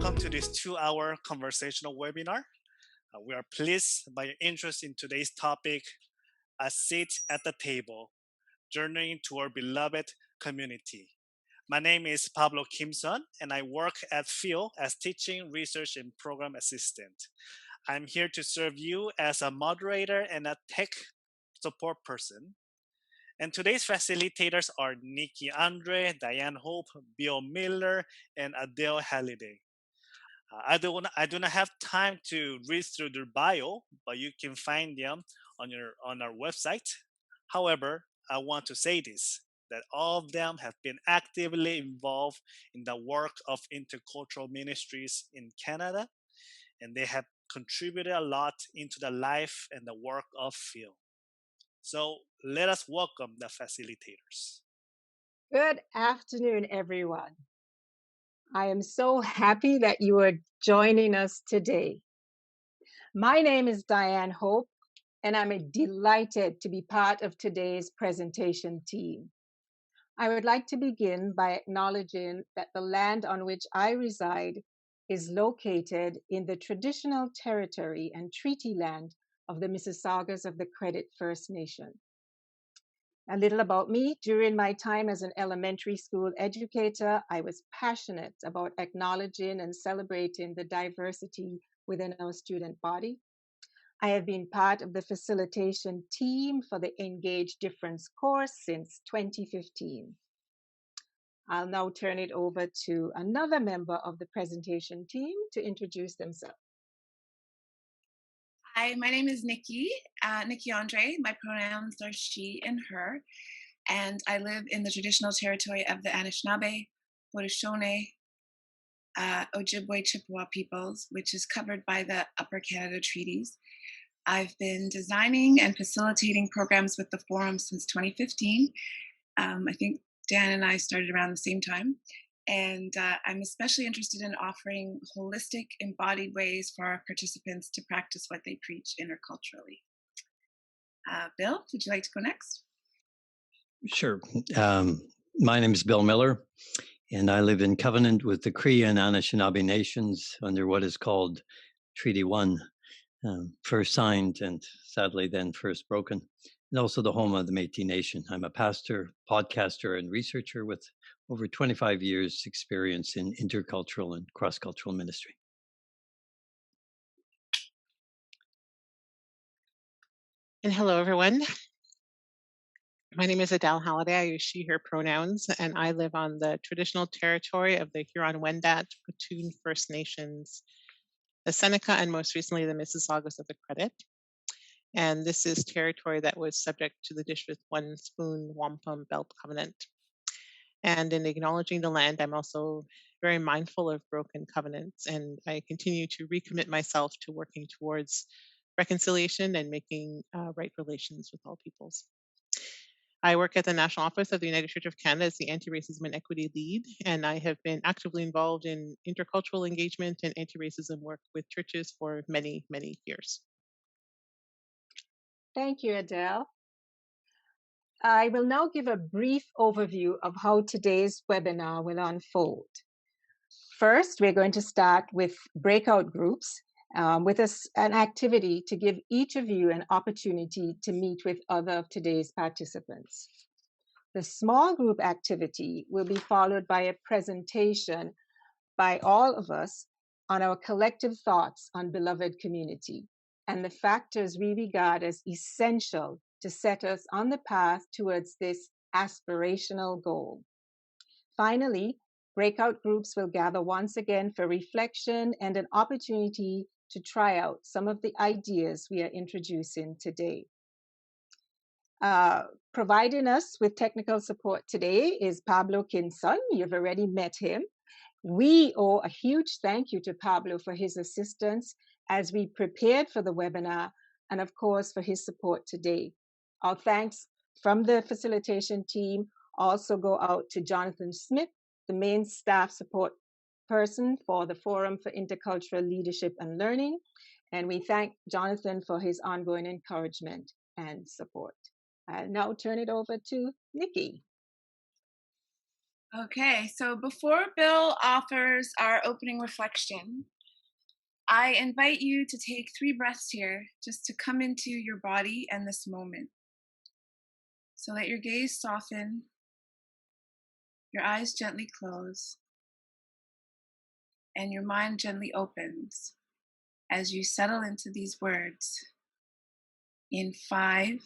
welcome to this 2-hour conversational webinar. We are pleased by your interest in today's topic, A Seat at the Table, Journeying to Our Beloved Community. My name is Pablo Kimson, and I work at Phil as Teaching, Research, and Program Assistant. I'm here to serve you as a moderator and a tech support person. And today's facilitators are Niki Andre, Dianne Hope, Bill Millar, and Adele Halliday. I do not have time to read through their bio, but you can find them on our website. However, I want to say this, that all of them have been actively involved in the work of intercultural ministries in Canada, and they have contributed a lot into the life and the work of Phil. So let us welcome the facilitators. Good afternoon, everyone. I am so happy that you are joining us today. My name is Dianne Hope, and I'm delighted to be part of today's presentation team. I would like to begin by acknowledging that the land on which I reside is located in the traditional territory and treaty land of the Mississaugas of the Credit First Nation. A little about me. During my time as an elementary school educator, I was passionate about acknowledging and celebrating the diversity within our student body. I have been part of the facilitation team for the Engage Difference course since 2015. I'll now turn it over to another member of the presentation team to introduce themselves. Hi, my name is Niki Andre. My pronouns are she and her, and I live in the traditional territory of the Anishinaabe, Haudenosaunee, Ojibwe Chippewa peoples, which is covered by the Upper Canada Treaties. I've been designing and facilitating programs with the forum since 2015. I think Dan and I started around the same time. And I'm especially interested in offering holistic, embodied ways for our participants to practice what they preach interculturally. Bill, would you like to go next? Sure. My name is Bill Millar, and I live in covenant with the Cree and Anishinaabe nations under what is called Treaty 1, first signed and sadly then first broken, and also the home of the Métis Nation. I'm a pastor, podcaster, and researcher with over 25 years experience in intercultural and cross-cultural ministry. And hello, everyone. My name is Adele Halliday. I use she, her pronouns, and I live on the traditional territory of the Huron-Wendat, Petun First Nations, the Seneca, and most recently the Mississaugas of the Credit. And this is territory that was subject to the Dish with One Spoon Wampum Belt Covenant. And in acknowledging the land, I'm also very mindful of broken covenants, and I continue to recommit myself to working towards reconciliation and making right relations with all peoples. I work at the National Office of the United Church of Canada as the Anti-Racism and Equity Lead, and I have been actively involved in intercultural engagement and anti-racism work with churches for many, many years. Thank you, Adele. I will now give a brief overview of how today's webinar will unfold. First, we're going to start with breakout groups with an activity to give each of you an opportunity to meet with other of today's participants. The small group activity will be followed by a presentation by all of us on our collective thoughts on beloved community and the factors we regard as essential to set us on the path towards this aspirational goal. Finally, breakout groups will gather once again for reflection and an opportunity to try out some of the ideas we are introducing today. Providing us with technical support today is Pablo Kimson. You've already met him. We owe a huge thank you to Pablo for his assistance as we prepared for the webinar and, of course, for his support today. Our thanks from the facilitation team also go out to Jonathan Smith, the main staff support person for the Forum for Intercultural Leadership and Learning. And we thank Jonathan for his ongoing encouragement and support. I'll now turn it over to Niki. Okay, so before Bill offers our opening reflection, I invite you to take 3 breaths here just to come into your body and this moment. So let your gaze soften, your eyes gently close, and your mind gently opens as you settle into these words in 5,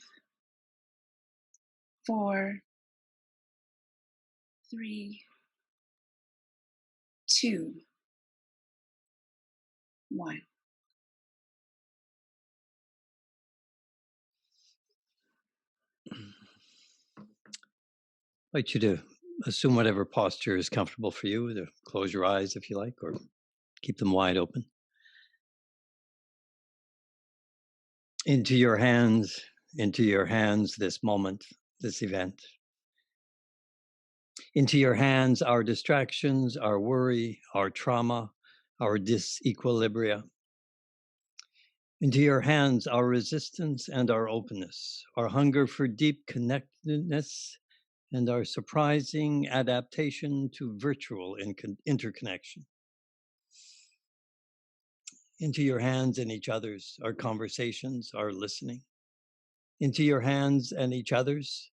4, 3, 2, 1. I'd like you to assume whatever posture is comfortable for you, to close your eyes if you like, or keep them wide open. Into your hands this moment, this event. Into your hands our distractions, our worry, our trauma, our disequilibria. Into your hands our resistance and our openness, our hunger for deep connectedness, and our surprising adaptation to virtual interconnection. Into your hands and each other's, our conversations, our listening. Into your hands and each other's,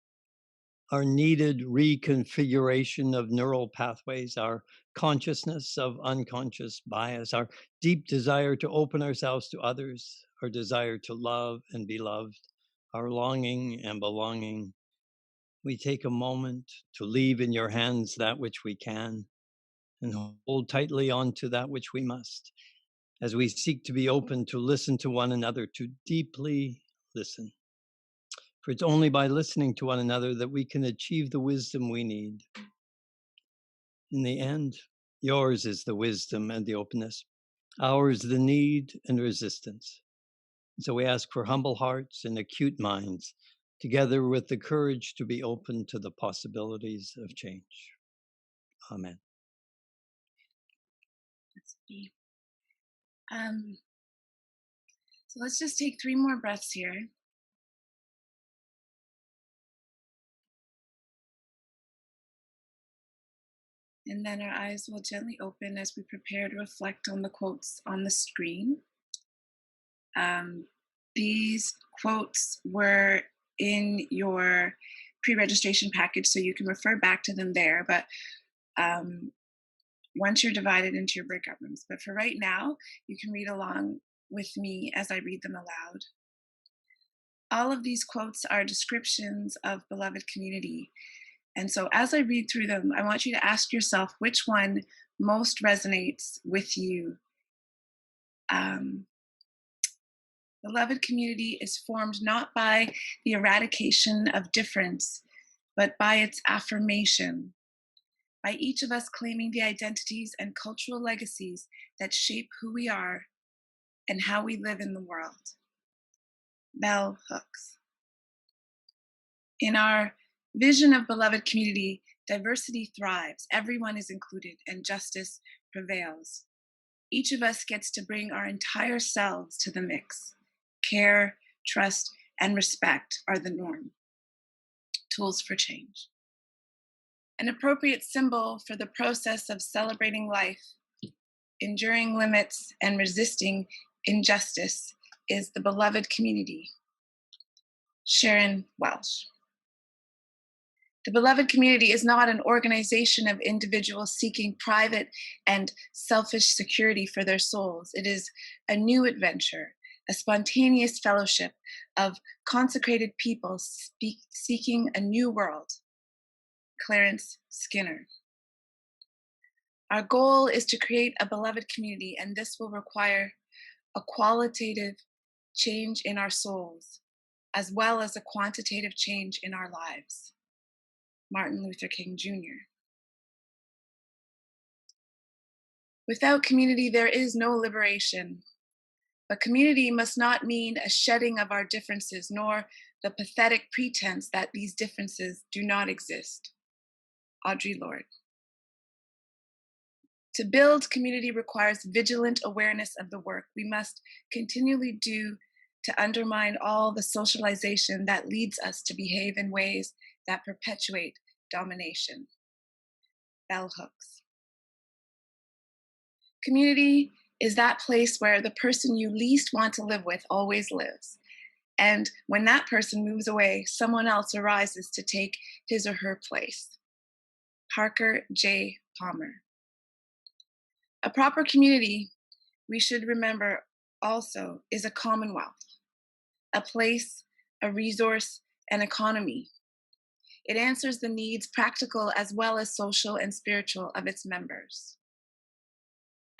our needed reconfiguration of neural pathways, our consciousness of unconscious bias, our deep desire to open ourselves to others, our desire to love and be loved, our longing and belonging. We take a moment to leave in your hands that which we can and hold tightly onto that which we must, as we seek to be open to listen to one another, to deeply listen. For it's only by listening to one another that we can achieve the wisdom we need. In the end, yours is the wisdom and the openness, ours the need and resistance. So we ask for humble hearts and acute minds, together with the courage to be open to the possibilities of change. Amen. Let's see. So let's just take 3 more breaths here. And then our eyes will gently open as we prepare to reflect on the quotes on the screen. These quotes were in your pre-registration package, so you can refer back to them there. But once you're divided into your breakout rooms. But for right now, you can read along with me as I read them aloud. All of these quotes are descriptions of beloved community. And so as I read through them, I want you to ask yourself which one most resonates with you. Beloved community is formed not by the eradication of difference, but by its affirmation, by each of us claiming the identities and cultural legacies that shape who we are and how we live in the world. Bell Hooks. In our vision of beloved community, diversity thrives, everyone is included, and justice prevails. Each of us gets to bring our entire selves to the mix. Care, trust, and respect are the norm. Tools for change. An appropriate symbol for the process of celebrating life, enduring limits, and resisting injustice is the beloved community. Sharon Welsh. The beloved community is not an organization of individuals seeking private and selfish security for their souls. It is a new adventure, a spontaneous fellowship of consecrated people seeking a new world. Clarence Skinner. Our goal is to create a beloved community, and this will require a qualitative change in our souls, as well as a quantitative change in our lives. Martin Luther King Jr. Without community, there is no liberation. But community must not mean a shedding of our differences, nor the pathetic pretense that these differences do not exist. Audre Lorde. To build community requires vigilant awareness of the work we must continually do to undermine all the socialization that leads us to behave in ways that perpetuate domination. bell hooks. Community is that place where the person you least want to live with always lives. And when that person moves away, someone else arises to take his or her place. Parker J. Palmer. A proper community, we should remember also, is a commonwealth, a place, a resource, an economy. It answers the needs, practical as well as social and spiritual, of its members.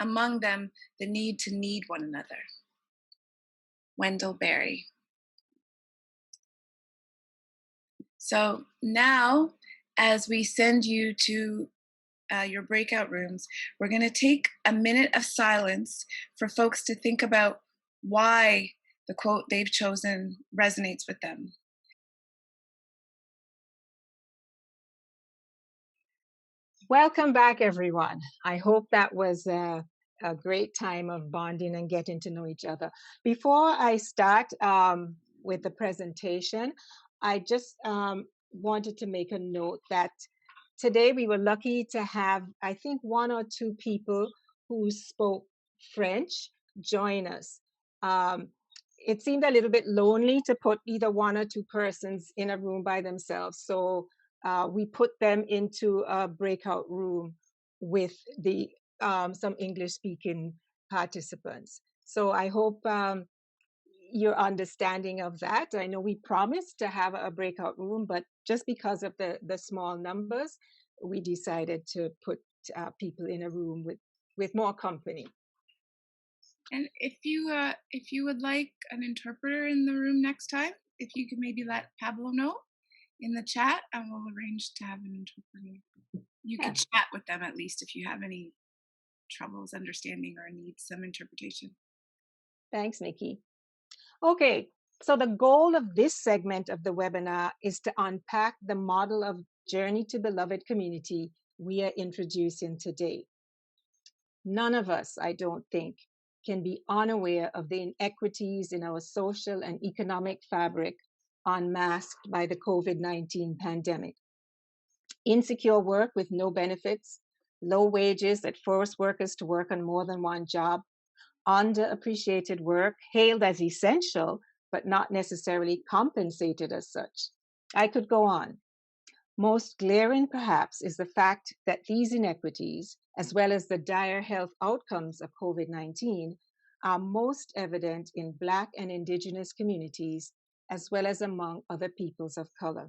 Among them, the need to need one another. Wendell Berry. So now, as we send you to your breakout rooms, we're going to take a minute of silence for folks to think about why the quote they've chosen resonates with them. Welcome back, everyone. I hope that was a great time of bonding and getting to know each other. Before I start with the presentation, I just wanted to make a note that today we were lucky to have, I think, one or two people who spoke French join us. It seemed a little bit lonely to put either one or two persons in a room by themselves. So we put them into a breakout room with the some English-speaking participants. So I hope your understanding of that. I know we promised to have a breakout room, but just because of the small numbers, we decided to put people in a room with more company. And if you would like an interpreter in the room next time, if you could maybe let Pablo know in the chat, and we'll arrange to have an interpreter. You could chat with them at least if you have any troubles understanding or need some interpretation. Thanks, Nikki. Okay, so the goal of this segment of the webinar is to unpack the model of Journey to Beloved Community we are introducing today. None of us, I don't think, can be unaware of the inequities in our social and economic fabric unmasked by the COVID-19 pandemic. Insecure work with no benefits, low wages that force workers to work on more than one job, underappreciated work hailed as essential, but not necessarily compensated as such. I could go on. Most glaring, perhaps, is the fact that these inequities, as well as the dire health outcomes of COVID-19, are most evident in Black and Indigenous communities, as well as among other peoples of color.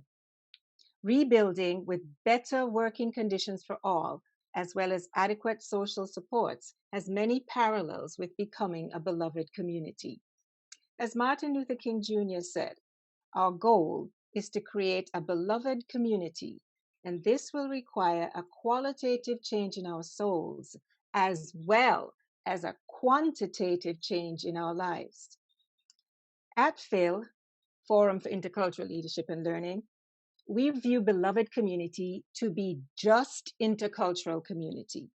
Rebuilding with better working conditions for all, as well as adequate social supports, has many parallels with becoming a beloved community. As Martin Luther King Jr. said, our goal is to create a beloved community, and this will require a qualitative change in our souls, as well as a quantitative change in our lives. At PHIL, Forum for Intercultural Leadership and Learning, we view beloved community to be just intercultural community.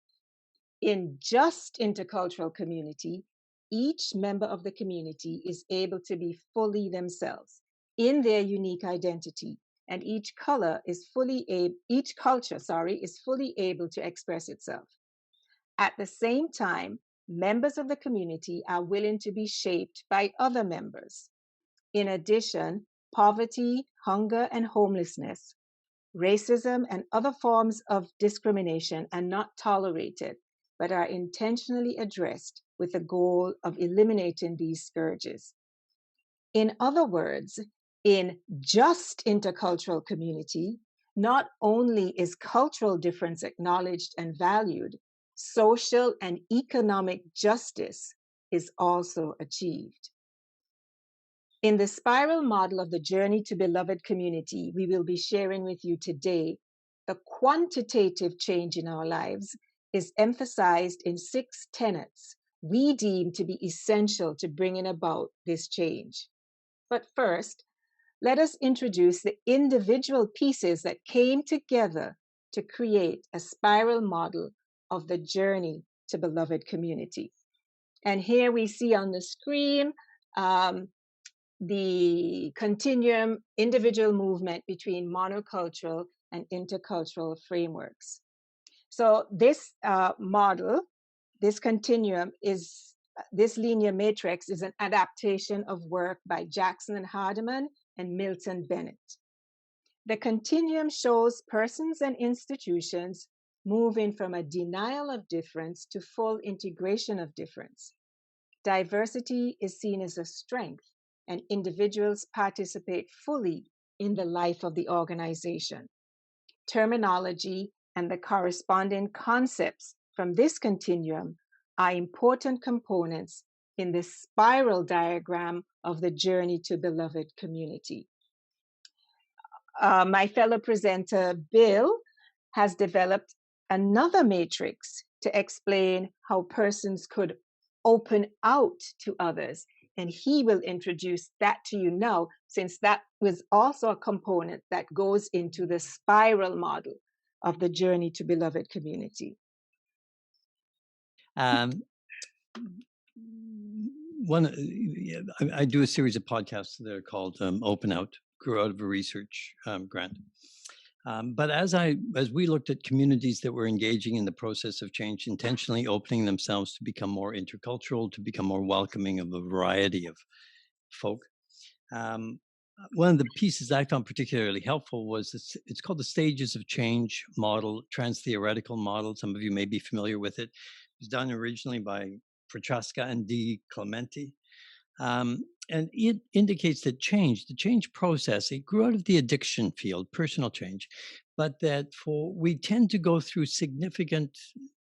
In just intercultural community, each member of the community is able to be fully themselves in their unique identity, and each culture is fully able to express itself. At the same time, members of the community are willing to be shaped by other members. In addition, poverty, hunger, and homelessness, racism, and other forms of discrimination are not tolerated, but are intentionally addressed with the goal of eliminating these scourges. In other words, in just intercultural community, not only is cultural difference acknowledged and valued, social and economic justice is also achieved. In the spiral model of the Journey to Beloved Community we will be sharing with you today, the quantitative change in our lives is emphasized in 6 tenets we deem to be essential to bringing about this change. But first, let us introduce the individual pieces that came together to create a spiral model of the Journey to Beloved Community. And here we see on the screen the Continuum individual movement between monocultural and intercultural frameworks. So this model, this continuum this linear matrix is an adaptation of work by Jackson and Hardiman and Milton Bennett. The continuum shows persons and institutions moving from a denial of difference to full integration of difference. Diversity is seen as a strength, and individuals participate fully in the life of the organization. Terminology and the corresponding concepts from this continuum are important components in the spiral diagram of the journey to beloved community. My fellow presenter, Bill, has developed another matrix to explain how persons could open out to others. And he will introduce that to you now, since that was also a component that goes into the spiral model of the journey to beloved community. I do a series of podcasts that are called Open Out, grew out of a research grant. But as we looked at communities that were engaging in the process of change, intentionally opening themselves to become more intercultural, to become more welcoming of a variety of folk, one of the pieces I found particularly helpful was it's called the Stages of Change model, trans-theoretical model. Some of you may be familiar with it. It was done originally by Prochaska and D. Clementi. And it indicates that the change process, it grew out of the addiction field, personal change, but that we tend to go through significant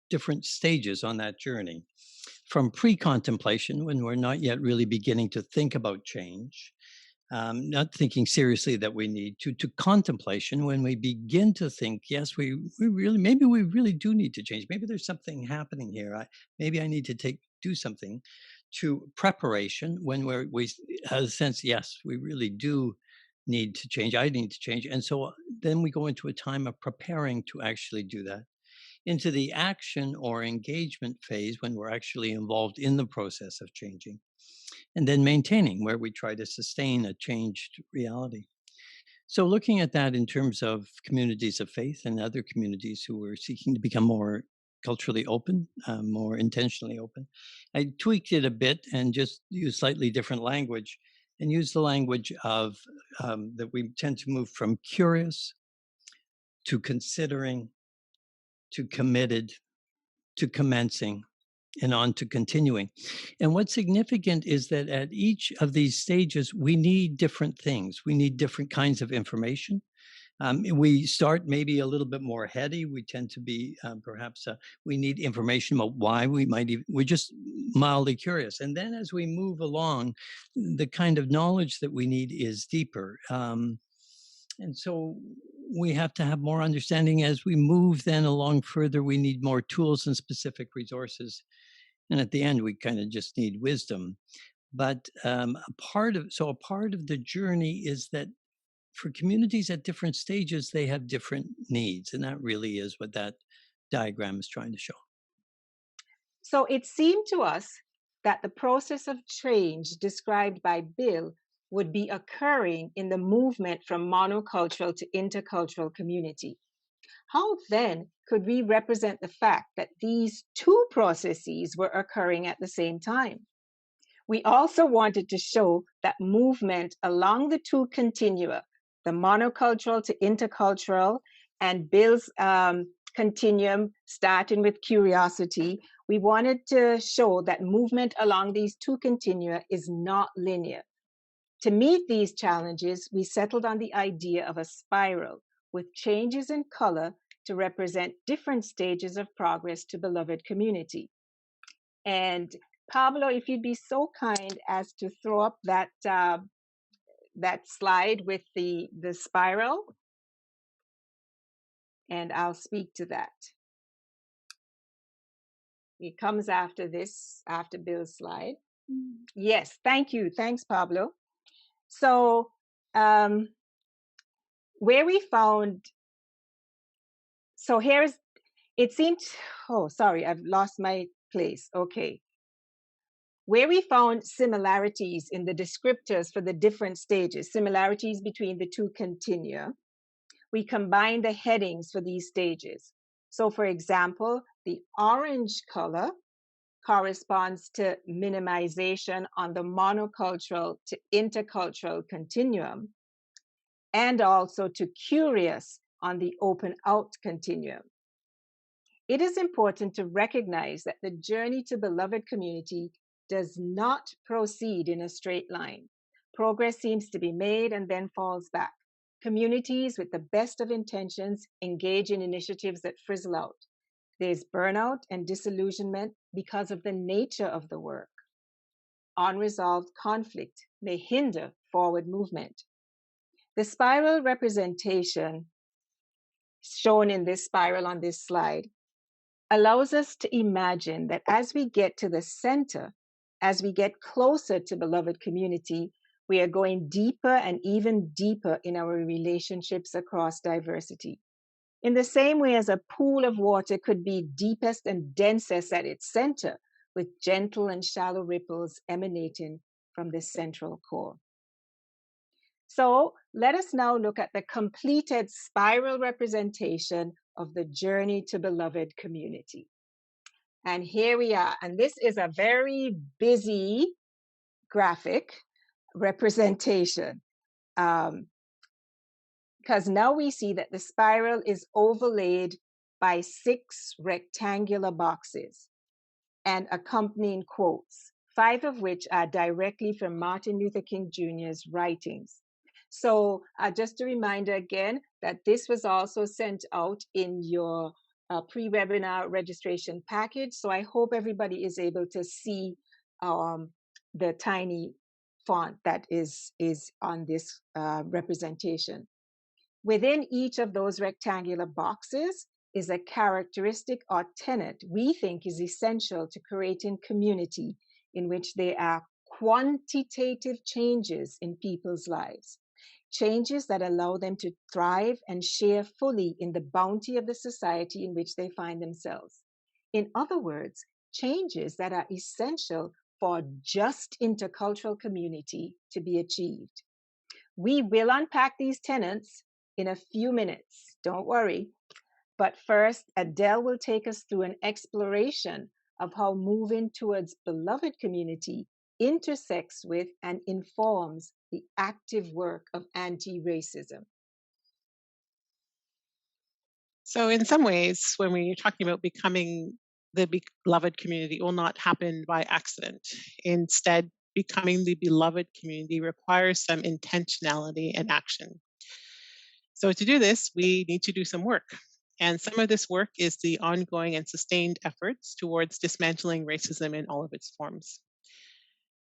different stages on that journey. From pre-contemplation, when we're not yet really beginning to think about change, not thinking seriously that we need to contemplation, when we begin to think, yes, maybe we really do need to change. Maybe there's something happening here. Maybe I need to do something. To preparation, when we have a sense, yes, we really do need to change. I need to change. And so then we go into a time of preparing to actually do that. Into the action or engagement phase, when we're actually involved in the process of changing. And then maintaining, where we try to sustain a changed reality. So looking at that in terms of communities of faith and other communities who were seeking to become more culturally open, more intentionally open, I tweaked it a bit and just used slightly different language, and used the language of that we tend to move from curious to considering to committed to commencing and on to continuing. And what's significant is that at each of these stages, we need different things. We need different kinds of information. We start maybe a little bit more heady. We tend to be perhaps, we need information about why we're just mildly curious. And then as we move along, the kind of knowledge that we need is deeper. And so we have to have more understanding as we move then along further. We need more tools and specific resources. And at the end, we kind of just need wisdom. But a part of the journey is that for communities at different stages, they have different needs. And that really is what that diagram is trying to show. So it seemed to us that the process of change described by Bill would be occurring in the movement from monocultural to intercultural community. How then could we represent the fact that these two processes were occurring at the same time? We also wanted to show that movement along the two continua, the monocultural to intercultural, and Bill's continuum starting with curiosity, we wanted to show that movement along these two continua is not linear. To meet these challenges, we settled on the idea of a spiral with changes in color to represent different stages of progress to beloved community. And Pablo, if you'd be so kind as to throw up that slide with the spiral, and I'll speak to that. It comes after this, after Bill's slide. Yes, thank you. Thanks, Pablo. So where we found, so here's, it seemed, oh, sorry, I've lost my place. Okay. Where we found similarities in the descriptors for the different stages, similarities between the two continua, we combined the headings for these stages. So for example, the orange color corresponds to minimization on the monocultural to intercultural continuum, and also to curious on the open out continuum. It is important to recognize that the journey to beloved community does not proceed in a straight line. Progress seems to be made and then falls back. Communities with the best of intentions engage in initiatives that frizzle out. There's burnout and disillusionment because of the nature of the work. Unresolved conflict may hinder forward movement. The spiral representation shown in this spiral on this slide allows us to imagine that as we get to the center, as we get closer to beloved community, we are going deeper and even deeper in our relationships across diversity. In the same way as a pool of water could be deepest and densest at its center, with gentle and shallow ripples emanating from the central core. So let us now look at the completed spiral representation of the journey to beloved community. And here we are. And this is a very busy graphic representation. Because now we see that the spiral is overlaid by 6 rectangular boxes and accompanying quotes, 5 of which are directly from Martin Luther King Jr.'s writings. So just a reminder again that this was also sent out in your pre-webinar registration package. So I hope everybody is able to see the tiny font that is on this representation. Within each of those rectangular boxes is a characteristic or tenet we think is essential to creating community in which there are quantitative changes in people's lives, changes that allow them to thrive and share fully in the bounty of the society in which they find themselves. In other words, changes that are essential for just intercultural community to be achieved. We will unpack these tenets in a few minutes, don't worry. But first, Adele will take us through an exploration of how moving towards beloved community intersects with and informs the active work of anti-racism. So in some ways, when we're talking about becoming the beloved community, it will not happen by accident. Instead, becoming the beloved community requires some intentionality and action. So to do this, we need to do some work. And some of this work is the ongoing and sustained efforts towards dismantling racism in all of its forms.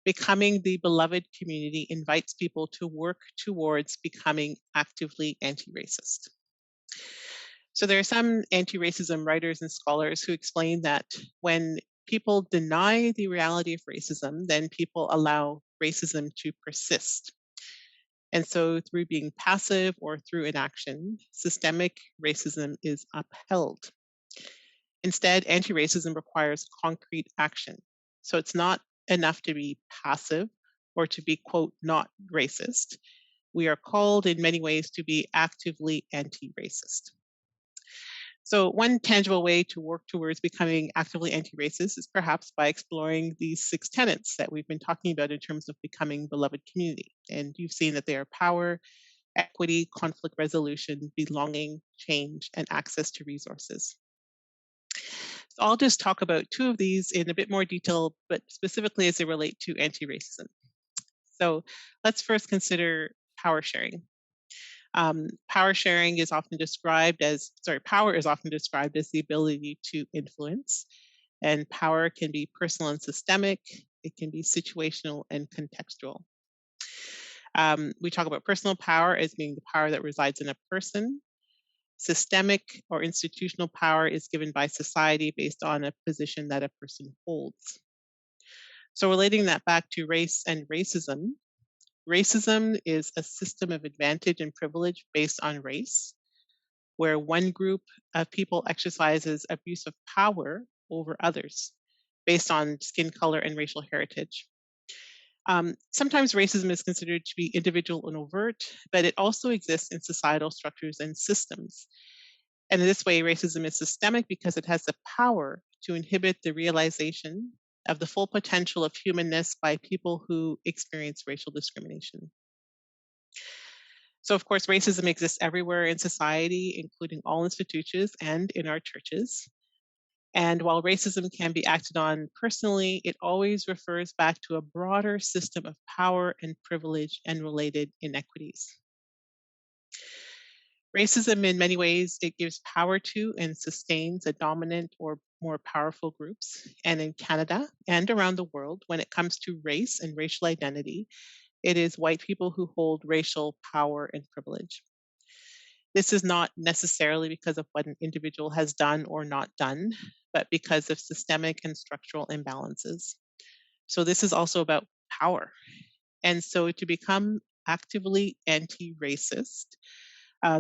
Becoming the beloved community invites people to work towards becoming actively anti-racist. So there are some anti-racism writers and scholars who explain that when people deny the reality of racism, then people allow racism to persist. And so through being passive or through inaction, systemic racism is upheld. Instead, anti-racism requires concrete action. So it's not enough to be passive or to be, quote, not racist. We are called in many ways to be actively anti-racist. So one tangible way to work towards becoming actively anti-racist is perhaps by exploring these 6 tenets that we've been talking about in terms of becoming beloved community. And you've seen that they are power, equity, conflict resolution, belonging, change, and access to resources. So I'll just talk about 2 of these in a bit more detail, but specifically as they relate to anti-racism. So let's first consider power sharing. Power is often described as the ability to influence, and power can be personal and systemic. It can be situational and contextual. We talk about personal power as being the power that resides in a person. Systemic or institutional power is given by society based on a position that a person holds. So relating that back to race and racism, racism is a system of advantage and privilege based on race, where one group of people exercises abuse of power over others based on skin color and racial heritage. Sometimes racism is considered to be individual and overt, but it also exists in societal structures and systems. And in this way, racism is systemic because it has the power to inhibit the realization of the full potential of humanness by people who experience racial discrimination. So, of course, racism exists everywhere in society, including all institutions and in our churches. And while racism can be acted on personally, it always refers back to a broader system of power and privilege and related inequities. Racism, in many ways, it gives power to and sustains a dominant or more powerful groups. And in Canada and around the world, when it comes to race and racial identity, it is white people who hold racial power and privilege. This is not necessarily because of what an individual has done or not done, but because of systemic and structural imbalances. So this is also about power. And so to become actively anti-racist,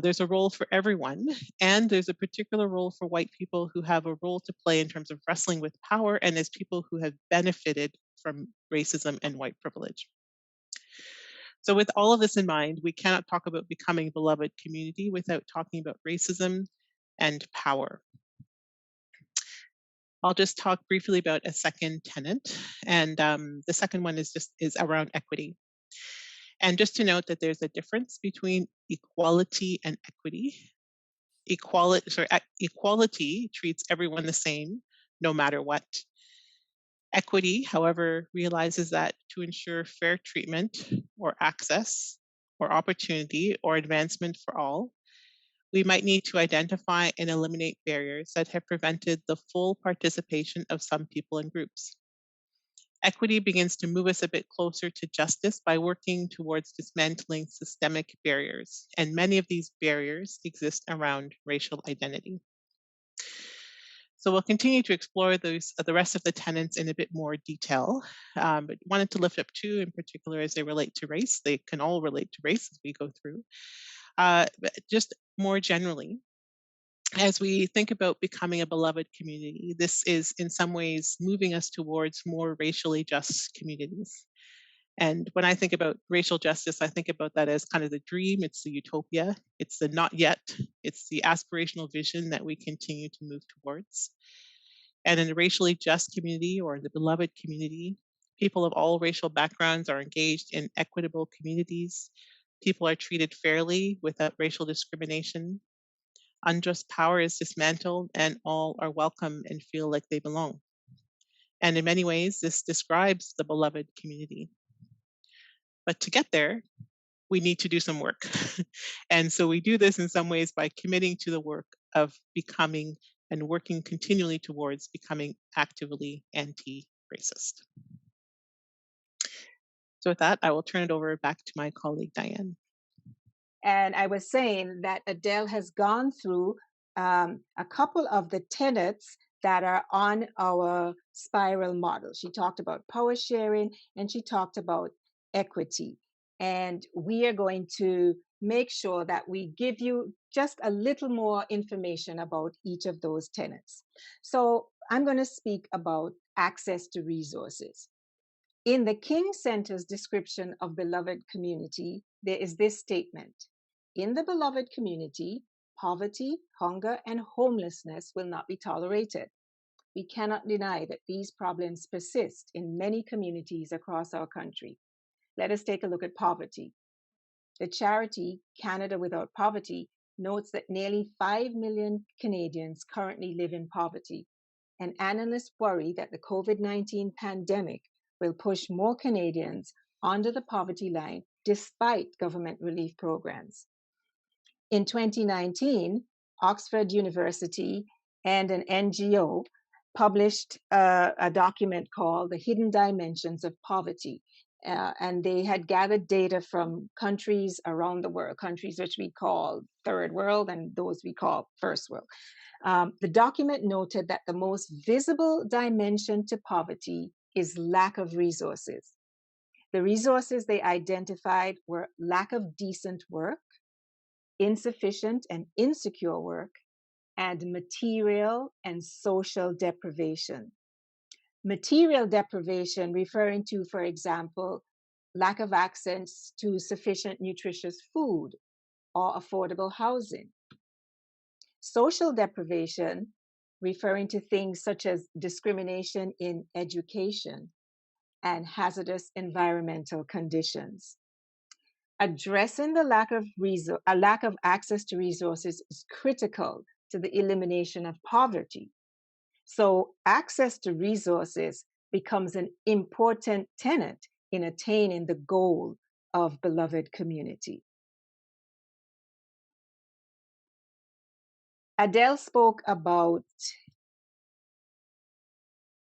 there's a role for everyone, and there's a particular role for white people who have a role to play in terms of wrestling with power and as people who have benefited from racism and white privilege. So, with all of this in mind, we cannot talk about becoming a beloved community without talking about racism and power. I'll just talk briefly about a second tenet, and the second one is around equity. And just to note that there's a difference between equality and equity. Equality treats everyone the same, no matter what. Equity, however, realizes that to ensure fair treatment or access or opportunity or advancement for all, we might need to identify and eliminate barriers that have prevented the full participation of some people and groups. Equity begins to move us a bit closer to justice by working towards dismantling systemic barriers, and many of these barriers exist around racial identity. So we'll continue to explore the rest of the tenets in a bit more detail, but wanted to lift up two in particular as they relate to race. They can all relate to race as we go through. But just more generally, as we think about becoming a beloved community, this is in some ways moving us towards more racially just communities. And when I think about racial justice, I think about that as kind of the dream, it's the utopia, it's the not yet, it's the aspirational vision that we continue to move towards. And in a racially just community or the beloved community, people of all racial backgrounds are engaged in equitable communities. People are treated fairly without racial discrimination. Unjust power is dismantled, and all are welcome and feel like they belong. And in many ways, this describes the beloved community. But to get there, we need to do some work. And so we do this in some ways by committing to the work of becoming and working continually towards becoming actively anti-racist. So with that, I will turn it over back to my colleague, Dianne. And I was saying that Adele has gone through a couple of the tenets that are on our spiral model. She talked about power sharing and she talked about equity. And we are going to make sure that we give you just a little more information about each of those tenets. So I'm going to speak about access to resources. In the King Center's description of beloved community, there is this statement: in the beloved community, poverty, hunger, and homelessness will not be tolerated. We cannot deny that these problems persist in many communities across our country. Let us take a look at poverty. The charity Canada Without Poverty notes that nearly 5 million Canadians currently live in poverty, and analysts worry that the COVID-19 pandemic will push more Canadians under the poverty line despite government relief programs. In 2019, Oxford University and an NGO published a document called The Hidden Dimensions of Poverty. And they had gathered data from countries around the world, countries which we call third world and those we call first world. The document noted that the most visible dimension to poverty is lack of resources. The resources they identified were lack of decent work, insufficient and insecure work, and material and social deprivation. Material deprivation referring to, for example, lack of access to sufficient nutritious food or affordable housing. social deprivation, referring to things such as discrimination in education and hazardous environmental conditions. Addressing the lack of access to resources is critical to the elimination of poverty. So access to resources becomes an important tenet in attaining the goal of beloved community. Adele spoke about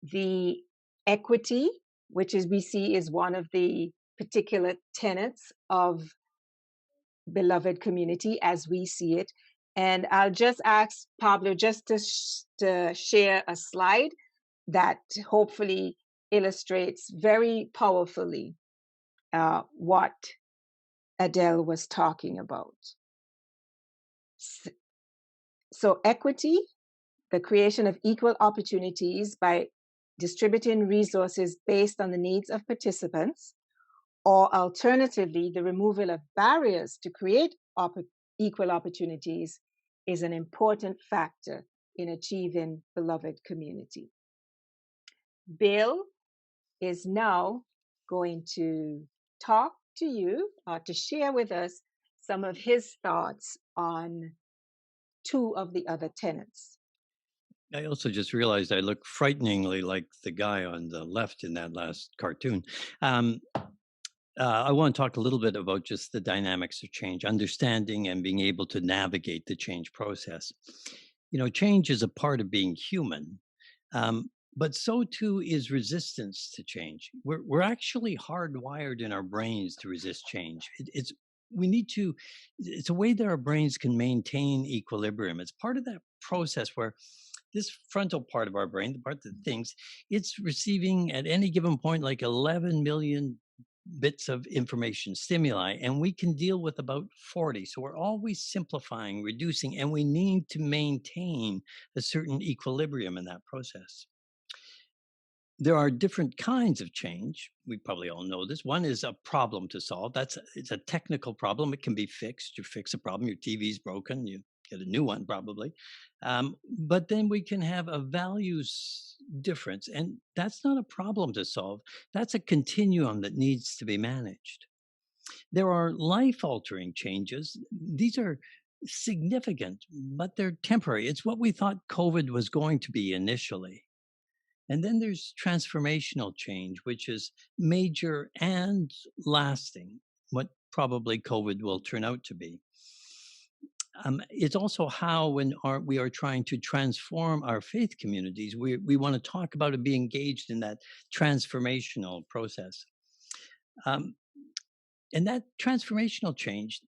the equity, which is we see is one of the particular tenets of beloved community as we see it. And I'll just ask Pablo just to share a slide that hopefully illustrates very powerfully what Adele was talking about. So equity, the creation of equal opportunities by distributing resources based on the needs of participants, or alternatively, the removal of barriers to create equal opportunities is an important factor in achieving beloved community. Bill is now going to talk to you, to share with us some of his thoughts on two of the other tenets. I also just realized I look frighteningly like the guy on the left in that last cartoon. I want to talk a little bit about just the dynamics of change, understanding and being able to navigate the change process. You know, change is a part of being human, but so too is resistance to change. We're actually hardwired in our brains to resist change. It's a way that our brains can maintain equilibrium. It's part of that process where this frontal part of our brain, the part that thinks, it's receiving at any given point like 11 million bits of information, stimuli, and we can deal with about 40. So we're always simplifying, reducing, and we need to maintain a certain equilibrium in that process. There are different kinds of change. We probably all know this. One is a problem to solve. It's a technical problem. It can be fixed. You fix a problem. Your TV's broken. You get a new one probably. But then we can have a values difference, and that's not a problem to solve. That's a continuum that needs to be managed. There are life-altering changes. These are significant, but they're temporary. It's what we thought COVID was going to be initially. And then there's transformational change, which is major and lasting, what probably COVID will turn out to be. It's also how when we are trying to transform our faith communities, we want to talk about and be engaged in that transformational process. And that transformational change,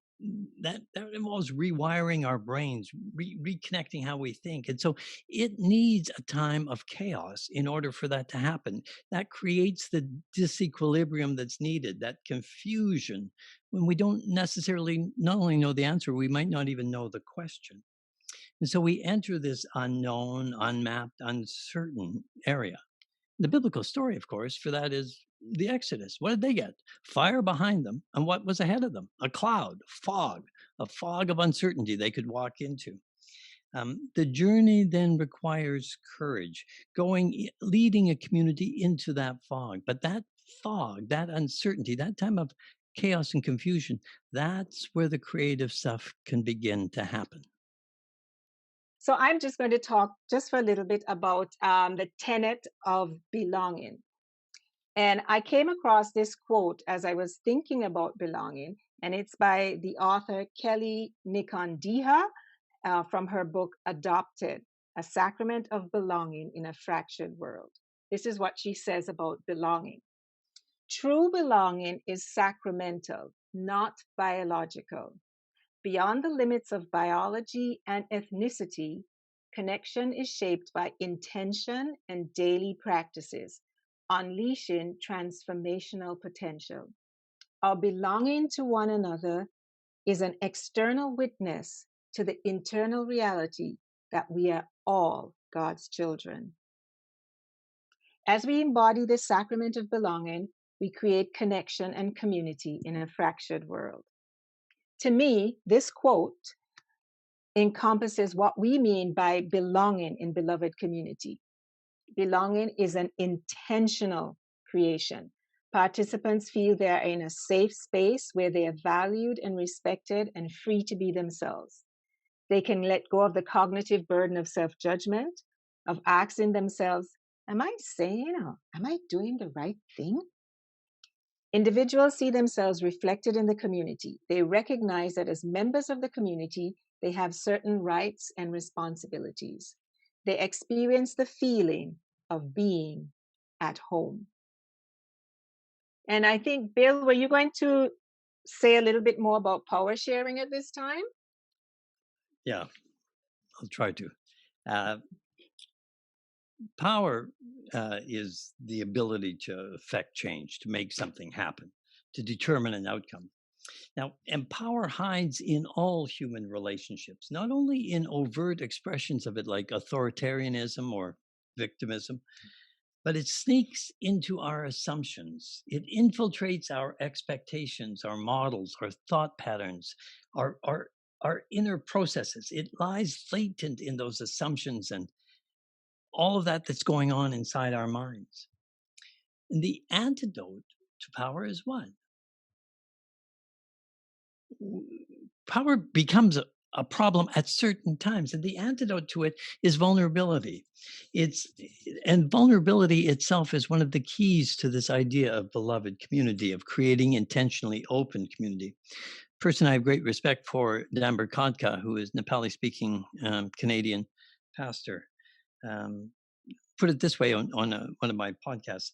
that involves rewiring our brains, reconnecting how we think. And so it needs a time of chaos in order for that to happen. That creates the disequilibrium that's needed, that confusion, when we don't necessarily not only know the answer, we might not even know the question. And so we enter this unknown, unmapped, uncertain area. The biblical story, of course, for that is the Exodus. What did they get? Fire behind them. And what was ahead of them? A cloud, a fog of uncertainty they could walk into. The journey then requires courage, leading a community into that fog. But that fog, that uncertainty, that time of chaos and confusion, that's where the creative stuff can begin to happen. So I'm just going to talk just for a little bit about the tenet of belonging. And I came across this quote as I was thinking about belonging, and it's by the author Kelly Nikondeha from her book Adopted, A Sacrament of Belonging in a Fractured World. This is what she says about belonging. True belonging is sacramental, not biological. Beyond the limits of biology and ethnicity, connection is shaped by intention and daily practices, unleashing transformational potential. Our belonging to one another is an external witness to the internal reality that we are all God's children. As we embody the sacrament of belonging, we create connection and community in a fractured world. To me, this quote encompasses what we mean by belonging in beloved community. Belonging is an intentional creation. Participants feel they are in a safe space where they are valued and respected and free to be themselves. They can let go of the cognitive burden of self-judgment, of asking themselves, am I saying or am I doing the right thing? Individuals see themselves reflected in the community. They recognize that as members of the community, they have certain rights and responsibilities. They experience the feeling of being at home. And I think, Bill, were you going to say a little bit more about power sharing at this time? Yeah, I'll try to. Power is the ability to affect change, to make something happen, to determine an outcome. Now, and power hides in all human relationships, not only in overt expressions of it like authoritarianism or victimism, but it sneaks into our assumptions. It infiltrates our expectations, our models, our thought patterns, our inner processes. It lies latent in those assumptions and all of that that's going on inside our minds. And the antidote to power is what? Power becomes a problem at certain times, and the antidote to it is vulnerability. And vulnerability itself is one of the keys to this idea of beloved community, of creating intentionally open community. Person I have great respect for, Damber Kodka, who is Nepali-speaking Canadian pastor, put it this way on one of my podcasts.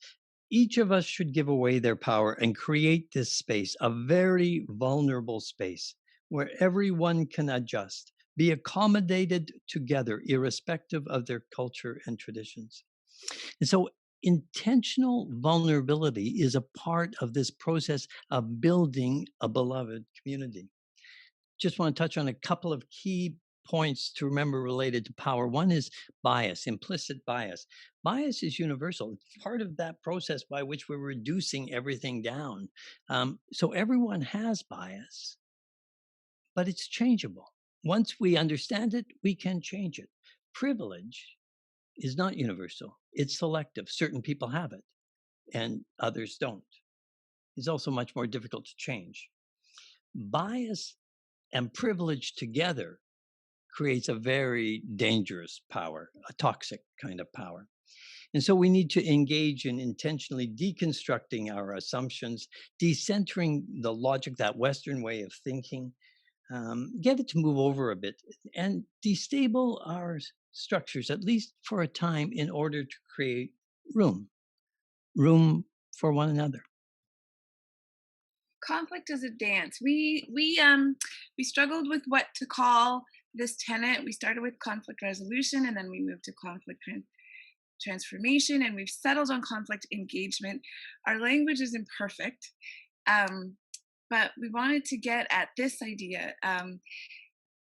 Each of us should give away their power and create this space, a very vulnerable space where everyone can adjust, be accommodated together, irrespective of their culture and traditions. And so intentional vulnerability is a part of this process of building a beloved community. Just want to touch on a couple of key points to remember related to power. One is bias, implicit bias. Bias is universal. It's part of that process by which we're reducing everything down. So everyone has bias, but it's changeable. Once we understand it, we can change it. Privilege is not universal. It's selective. Certain people have it and others don't. It's also much more difficult to change. Bias and privilege together creates a very dangerous power, a toxic kind of power. And so we need to engage in intentionally deconstructing our assumptions, decentering the logic, that Western way of thinking, get it to move over a bit, and destable our structures, at least for a time, in order to create room for one another. Conflict is a dance. We struggled with what to call this tenet. We started with conflict resolution, and then we moved to conflict transformation, and we've settled on conflict engagement. Our language is imperfect, but we wanted to get at this idea.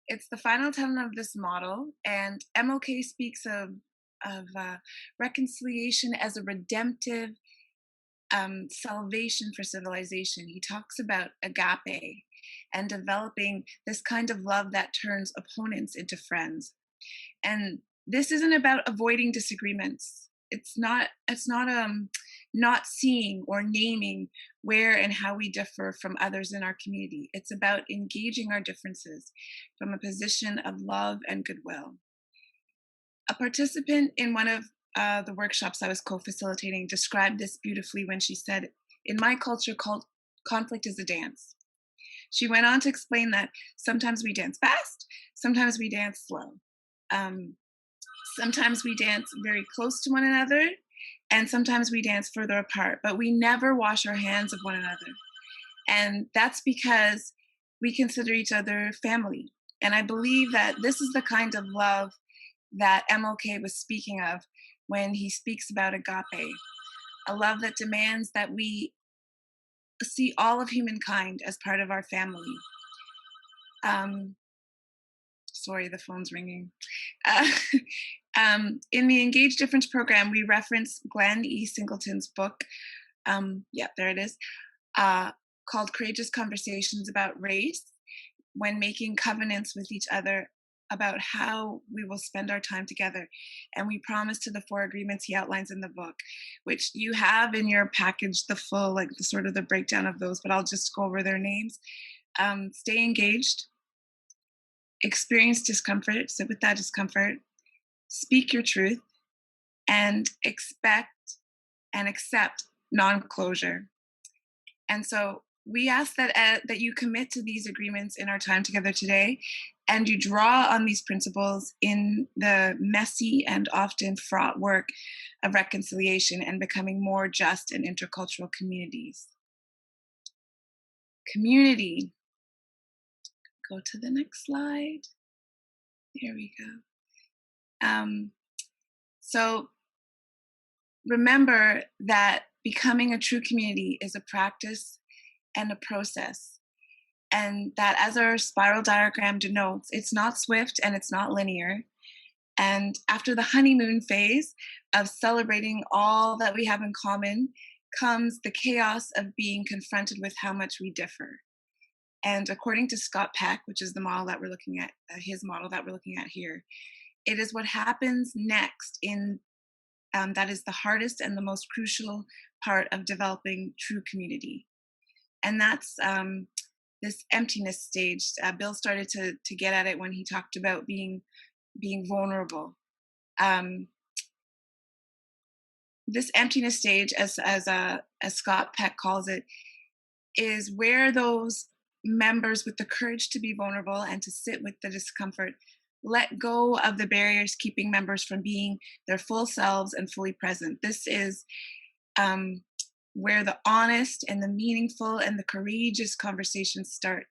It's the final tenet of this model, and MLK speaks of reconciliation as a redemptive salvation for civilization. He talks about agape and developing this kind of love that turns opponents into friends. And this isn't about avoiding disagreements. It's not not seeing or naming where and how we differ from others in our community. It's about engaging our differences from a position of love and goodwill. A participant in one of the workshops I was co-facilitating described this beautifully when she said, in my culture, conflict is a dance. She went on to explain that sometimes we dance fast, sometimes we dance slow. Sometimes we dance very close to one another, and sometimes we dance further apart, but we never wash our hands of one another. And that's because we consider each other family. And I believe that this is the kind of love that MLK was speaking of when he speaks about agape, a love that demands that we see all of humankind as part of our family. Sorry, the phone's ringing. In the Engage Difference program, we reference Glenn E. Singleton's book, there it is, called Courageous Conversations About Race, when making covenants with each other about how we will spend our time together. And we promise to the 4 agreements he outlines in the book, which you have in your package, the full, like the sort of the breakdown of those, but I'll just go over their names. Stay engaged, experience discomfort, sit with that discomfort, speak your truth, and expect and accept non-closure. And so we ask that that you commit to these agreements in our time together today, and you draw on these principles in the messy and often fraught work of reconciliation and becoming more just and intercultural communities. Community. Go to the next slide. There we go. So remember that becoming a true community is a practice and a process. And that, as our spiral diagram denotes, it's not swift and it's not linear. And after the honeymoon phase of celebrating all that we have in common comes the chaos of being confronted with how much we differ. And according to Scott Peck, which is the model that we're looking at, his model that we're looking at here, it is what happens next in that is the hardest and the most crucial part of developing true community. And that's this emptiness stage. Bill started to get at it when he talked about being vulnerable. This emptiness stage, as Scott Peck calls it, is where those members with the courage to be vulnerable and to sit with the discomfort let go of the barriers keeping members from being their full selves and fully present. This is where the honest and the meaningful and the courageous conversations start.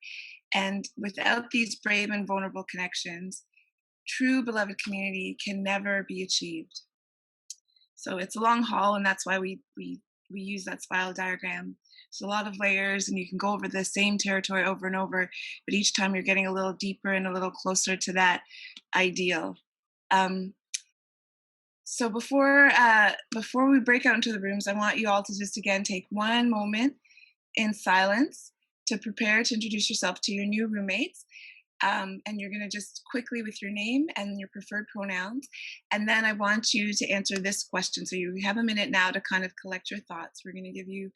And without these brave and vulnerable connections, true beloved community can never be achieved. So it's a long haul, and that's why we use that spiral diagram. It's a lot of layers, and you can go over the same territory over and over, but each time you're getting a little deeper and a little closer to that ideal. So before we break out into the rooms, I want you all to just again take one moment in silence to prepare to introduce yourself to your new roommates. And you're going to just quickly, with your name and your preferred pronouns, and then I want you to answer this question. So you have a minute now to kind of collect your thoughts. We're going to give you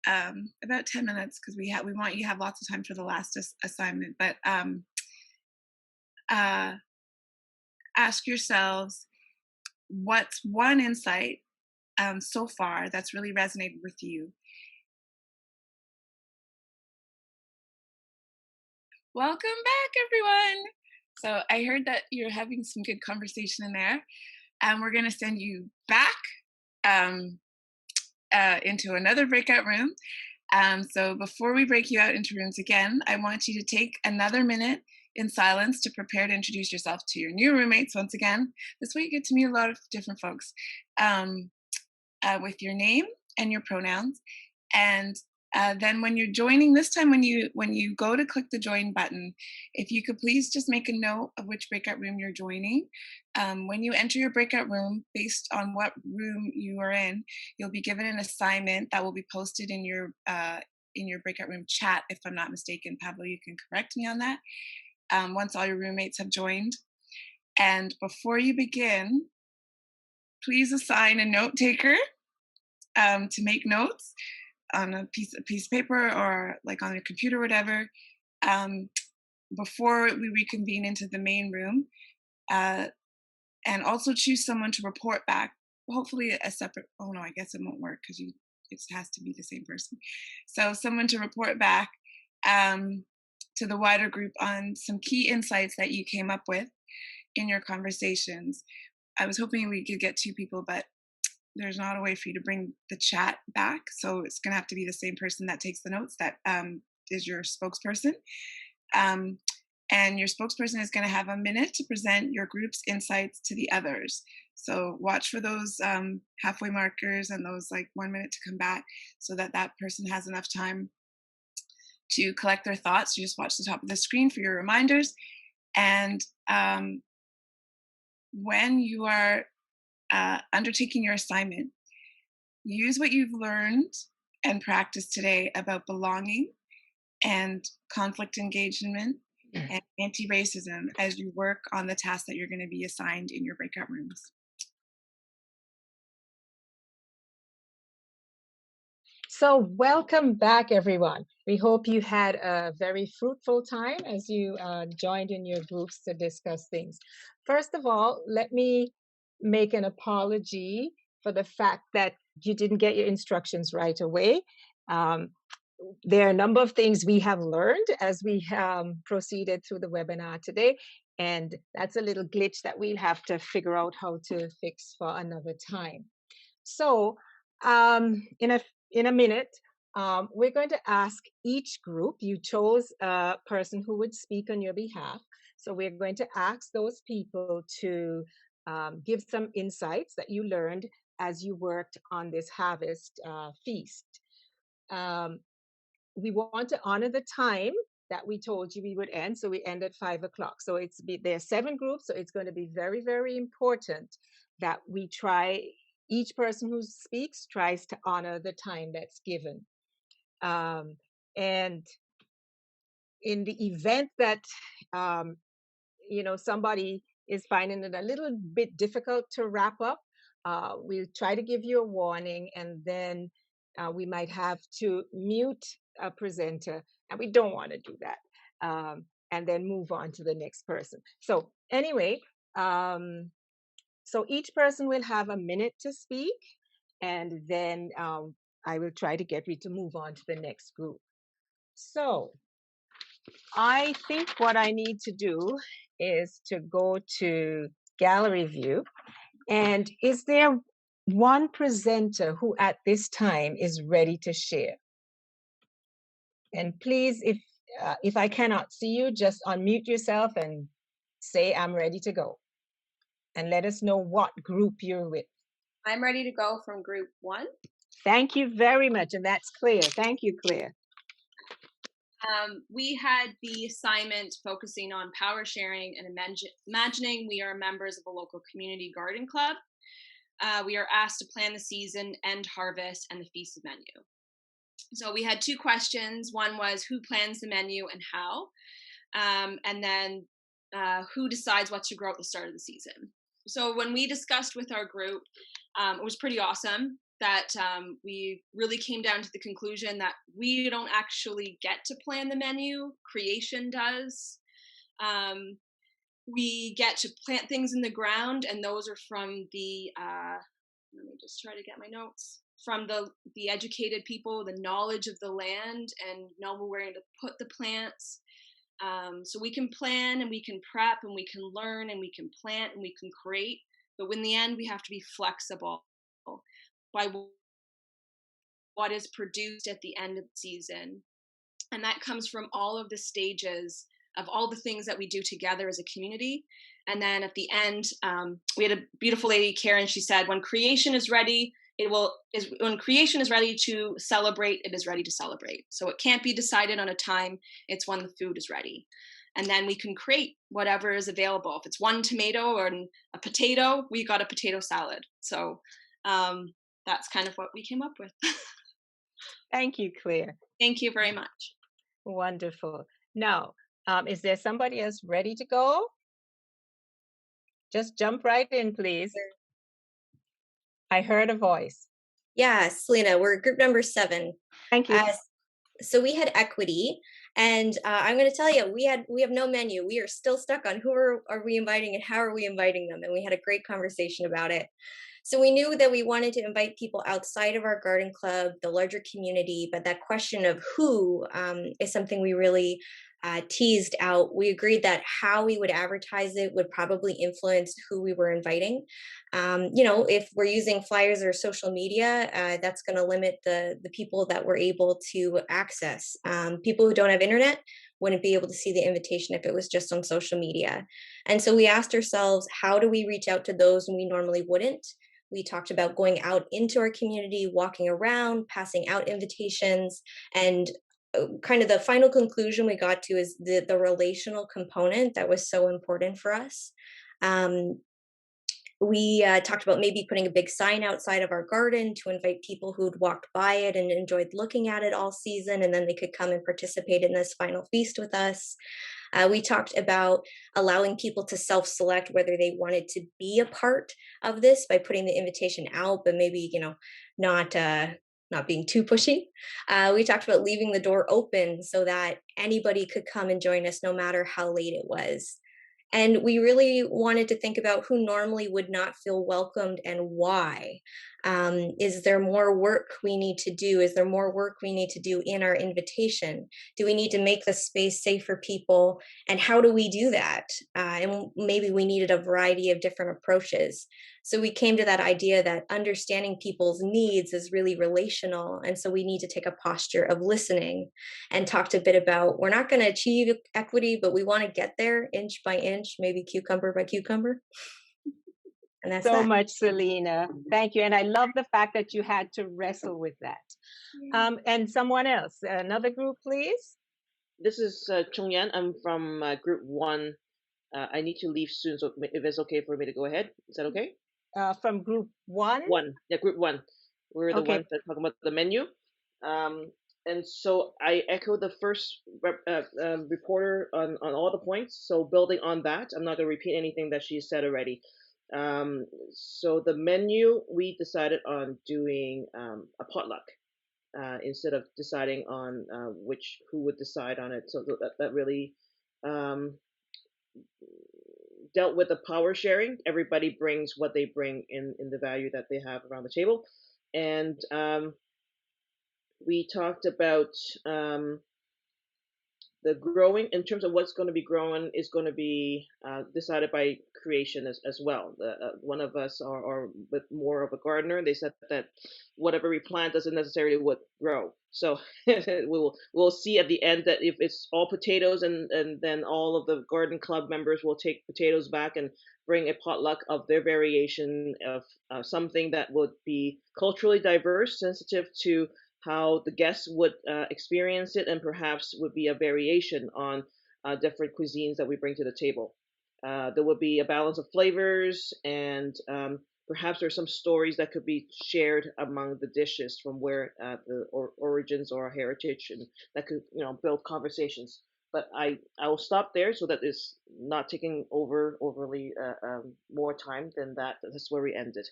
about 10 minutes because we want you to have lots of time for the last assignment. But ask yourselves, what's one insight so far that's really resonated with you? Welcome back, everyone. So I heard that you're having some good conversation in there, and we're going to send you back into another breakout room. So before we break you out into rooms again, I want you to take another minute in silence to prepare to introduce yourself to your new roommates once again. This way you get to meet a lot of different folks with your name and your pronouns. And then when you're joining, this time when you go to click the join button, if you could please just make a note of which breakout room you're joining. When you enter your breakout room, based on what room you are in, you'll be given an assignment that will be posted in your breakout room chat, if I'm not mistaken. Pablo, you can correct me on that. Once all your roommates have joined. And before you begin, please assign a note taker to make notes on a piece of paper or like on your computer or whatever, before we reconvene into the main room. And also choose someone to report back, hopefully a separate, oh no, I guess it won't work because it has to be the same person. So someone to report back to the wider group on some key insights that you came up with in your conversations. I was hoping we could get 2 people, but there's not a way for you to bring the chat back. So it's going to have to be the same person that takes the notes that is your spokesperson. And your spokesperson is going to have a minute to present your group's insights to the others. So watch for those halfway markers and those like 1 minute to come back so that that person has enough time to collect their thoughts. You just watch the top of the screen for your reminders. And when you are undertaking your assignment, use what you've learned and practiced today about belonging and conflict engagement and anti-racism as you work on the tasks that you're going to be assigned in your breakout rooms. So welcome back, everyone. We hope you had a very fruitful time as you joined in your groups to discuss things. First of all, let me make an apology for the fact that you didn't get your instructions right away. There are a number of things we have learned as we proceeded through the webinar today, and that's a little glitch that we'll have to figure out how to fix for another time. So in a minute, we're going to ask each group. You chose a person who would speak on your behalf. So we're going to ask those people to give some insights that you learned as you worked on this harvest feast. We want to honor the time that we told you we would end. So we end at 5 o'clock. So there are 7 groups. So it's going to be very, very important that we try, each person who speaks tries to honor the time that's given. And in the event that, somebody is finding it a little bit difficult to wrap up, we'll try to give you a warning, and then we might have to mute a presenter, and we don't want to do that, and then move on to the next person. So anyway, so each person will have a minute to speak, and then I will try to get you to move on to the next group. So I think what I need to do is to go to gallery view. And is there one presenter who at this time is ready to share? And please, if I cannot see you, just unmute yourself and say, I'm ready to go. And let us know what group you're with. I'm ready to go from group 1. Thank you very much. And that's Claire. Thank you, Claire. We had the assignment focusing on power sharing and imagining we are members of a local community garden club. We are asked to plan the season, end harvest, and the feast menu. So we had 2 questions. One was who plans the menu and how? And then who decides what to grow at the start of the season? So when we discussed with our group, it was pretty awesome that we really came down to the conclusion that we don't actually get to plan the menu, creation does. We get to plant things in the ground, and those are from the, let me just try to get my notes, from the educated people, the knowledge of the land, and know where to put the plants. So we can plan and we can prep and we can learn and we can plant and we can create, but in the end we have to be flexible by what is produced at the end of the season. And that comes from all of the stages of all the things that we do together as a community. And then at the end, we had a beautiful lady, Karen, she said, when creation is ready, when creation is ready to celebrate, it is ready to celebrate. So it can't be decided on a time, it's when the food is ready. And then we can create whatever is available. If it's 1 tomato or a potato, we got a potato salad. So that's kind of what we came up with. Thank you, Claire. Thank you very much. Wonderful. Now, is there somebody else ready to go? Just jump right in, please. I heard a voice. Yeah, Selena, we're group number 7. Thank you. So we had equity, and I'm going to tell you, we have no menu. We are still stuck on who are we inviting and how are we inviting them, and we had a great conversation about it. So we knew that we wanted to invite people outside of our garden club, the larger community, but that question of who is something we really teased out. We agreed that how we would advertise it would probably influence who we were inviting. If we're using flyers or social media, that's going to limit the people that we're able to access. People who don't have internet wouldn't be able to see the invitation if it was just on social media. And so we asked ourselves, how do we reach out to those we normally wouldn't? We talked about going out into our community, walking around, passing out invitations, and kind of the final conclusion we got to is the relational component that was so important for us. We talked about maybe putting a big sign outside of our garden to invite people who'd walked by it and enjoyed looking at it all season, and then they could come and participate in this final feast with us. We talked about allowing people to self-select whether they wanted to be a part of this by putting the invitation out, but maybe, not being too pushy. We talked about leaving the door open so that anybody could come and join us no matter how late it was. And we really wanted to think about who normally would not feel welcomed and why. Is there more work we need to do? Is there more work we need to do in our invitation? Do we need to make the space safe for people? And how do we do that? And maybe we needed a variety of different approaches. So we came to that idea that understanding people's needs is really relational. And so we need to take a posture of listening, and talked a bit about we're not going to achieve equity, but we want to get there inch by inch, maybe cucumber by cucumber. And that's so that. much, Selena. Thank you. And I love the fact that you had to wrestle with that. And someone else, another group, please. This is Chung Yan. I'm from group 1. I need to leave soon, so if it's okay for me to go ahead, is that okay? From group 1? Yeah, group 1. We're the ones that talk about the menu. And so I echo the first reporter on all the points. So building on that, I'm not going to repeat anything that she said already. So the menu, we decided on doing a potluck instead of deciding on who would decide on it. So that really dealt with the power sharing. Everybody brings what they bring in the value that they have around the table. And we talked about the growing, in terms of what's going to be growing, is going to be decided by creation as well. One of us are with more of a gardener. They said that whatever we plant doesn't necessarily would grow. So we'll see at the end that if it's all potatoes, and then all of the garden club members will take potatoes back and bring a potluck of their variation of something that would be culturally diverse, sensitive to how the guests would experience it, and perhaps would be a variation on different cuisines that we bring to the table. There would be a balance of flavors, and perhaps there's some stories that could be shared among the dishes from where the origins or heritage, and that could build conversations. But I will stop there so that it's not taking overly more time than that. That's where we ended.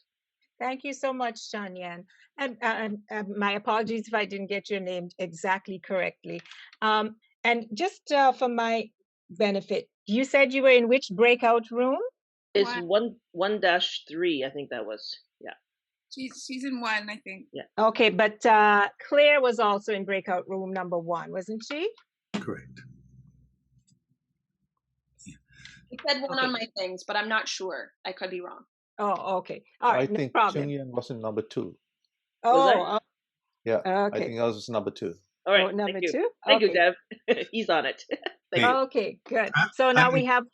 Thank you so much, Shanyan. And my apologies if I didn't get your name exactly correctly. And just for my benefit, you said you were in which breakout room? It's 1-3, I think that was. Yeah. She's in 1, I think. Yeah. Okay, but Claire was also in breakout room number 1, wasn't she? Correct. It said 1 on my things, but I'm not sure. I could be wrong. Oh, okay. All right, I think Chung Yan was in number 2. Oh, yeah. Okay. I think that was number 2. All right. Number 2. Thank you, Dev. He's on it. Okay, good. So now we have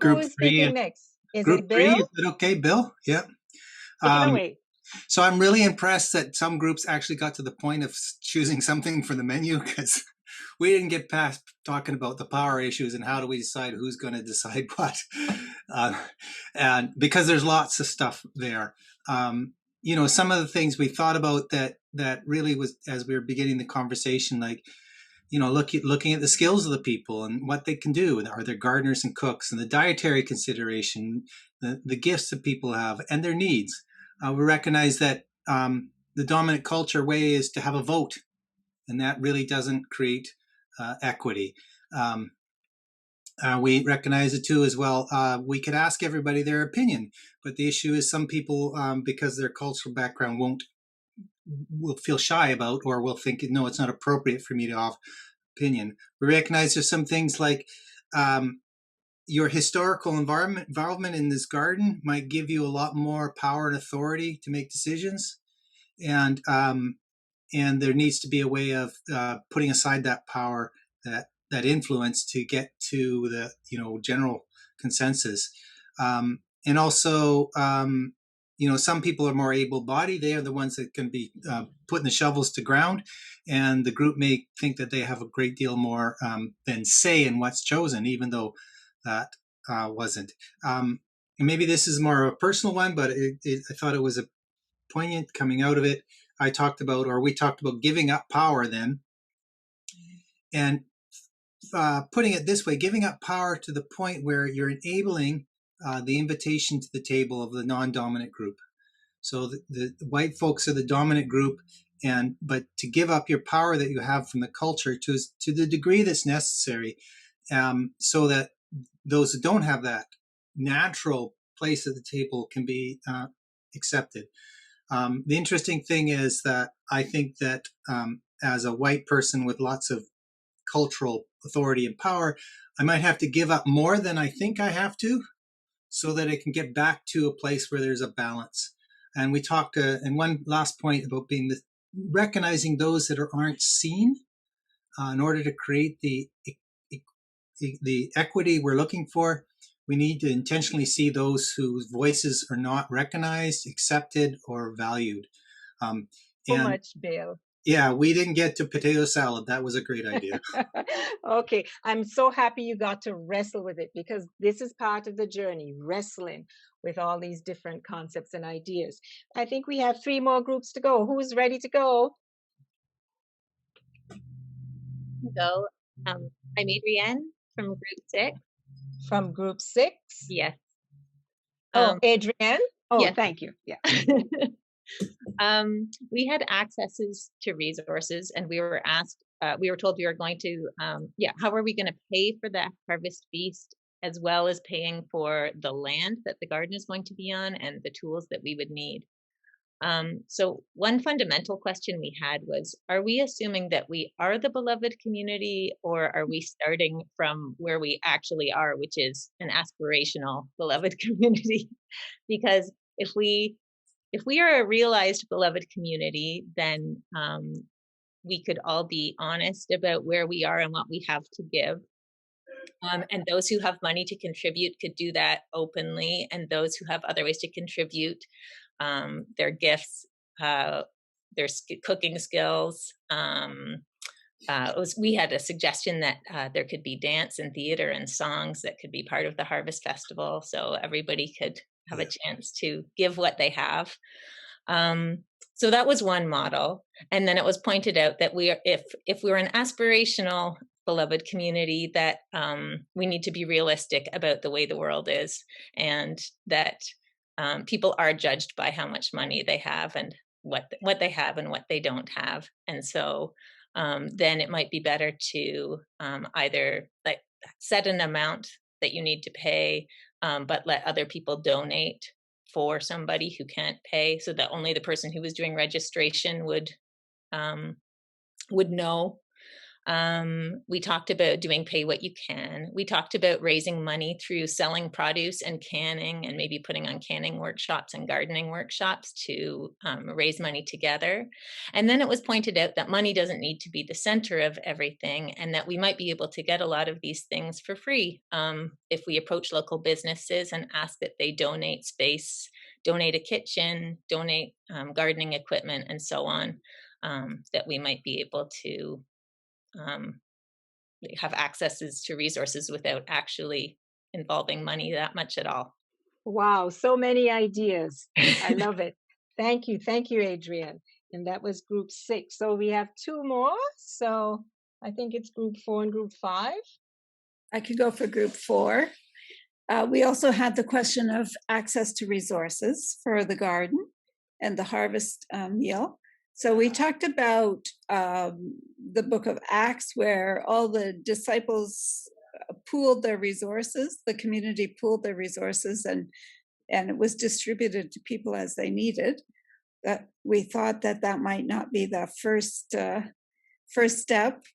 who is speaking next? Is Group it Bill? 3, is that okay, Bill? Yeah. Take it away. So I'm really impressed that some groups actually got to the point of choosing something for the menu, because we didn't get past talking about the power issues and how do we decide who's going to decide what. And because there's lots of stuff there. Some of the things we thought about that really was, as we were beginning the conversation, like, looking at the skills of the people and what they can do. Are they gardeners and cooks? And the dietary consideration, the gifts that people have and their needs. We recognize that the dominant culture way is to have a vote, and that really doesn't create equity. We recognize it too as well. We could ask everybody their opinion, but the issue is some people, because their cultural background will feel shy about, or will think, no, it's not appropriate for me to have opinion. We recognize there's some things like your historical involvement in this garden might give you a lot more power and authority to make decisions, and there needs to be a way of putting aside that power, that influence, to get to the general consensus. And also, some people are more able-bodied. They are the ones that can be putting the shovels to ground, and the group may think that they have a great deal more than say in what's chosen, even though that wasn't. And maybe this is more of a personal one, but I thought it was a poignant coming out of it. We talked about giving up power then. And putting it this way, giving up power to the point where you're enabling the invitation to the table of the non-dominant group. So the white folks are the dominant group, but to give up your power that you have from the culture to the degree that's necessary, so that those who don't have that natural place at the table can be accepted. The interesting thing is that I think that as a white person with lots of cultural authority and power, I might have to give up more than I think I have to, so that I can get back to a place where there's a balance. And we talked, and one last point about recognizing those that aren't seen in order to create the equity we're looking for. We need to intentionally see those whose voices are not recognized, accepted, or valued. So And much, Bill. yeah, we didn't get to potato salad. That was a great idea. Okay, I'm so happy you got to wrestle with it, because this is part of the journey, wrestling with all these different concepts and ideas. I think we have 3 more groups to go. Who's ready to go? Go. I'm Adrienne from Group 6. From Group 6? Yes. Adrienne? Oh, yes. Thank you. Yeah. We had accesses to resources, and we were asked, we were told we were going to, how are we going to pay for the harvest feast, as well as paying for the land that the garden is going to be on and the tools that we would need. So one fundamental question we had was, are we assuming that we are the beloved community, or are we starting from where we actually are, which is an aspirational beloved community? Because if we are a realized beloved community, then we could all be honest about where we are and what we have to give. And those who have money to contribute could do that openly, and those who have other ways to contribute, their gifts, their cooking skills. We had a suggestion that there could be dance and theater and songs that could be part of the Harvest Festival, so everybody could have a chance to give what they have. So that was one model. And then it was pointed out that if we're an aspirational beloved community, that we need to be realistic about the way the world is, and that people are judged by how much money they have and what they have and what they don't have. And so then it might be better to either like set an amount that you need to pay, but let other people donate for somebody who can't pay, so that only the person who was doing registration would know. We talked about doing pay what you can. We talked about raising money through selling produce and canning, and maybe putting on canning workshops and gardening workshops to raise money together. And then it was pointed out that money doesn't need to be the center of everything, and that we might be able to get a lot of these things for free if we approach local businesses and ask that they donate space, donate a kitchen, donate gardening equipment, and so on, that we might be able to have accesses to resources without actually involving money that much at all. Wow, so many ideas. I love it. Thank you, Adrienne. And that was Group 6. So we have 2 more. So I think it's Group 4 and Group 5. I could go for Group 4. We also had the question of access to resources for the garden and the harvest meal. So we talked about the book of Acts, where all the disciples pooled their resources, the community pooled their resources, and it was distributed to people as they needed. That we thought that might not be the first step,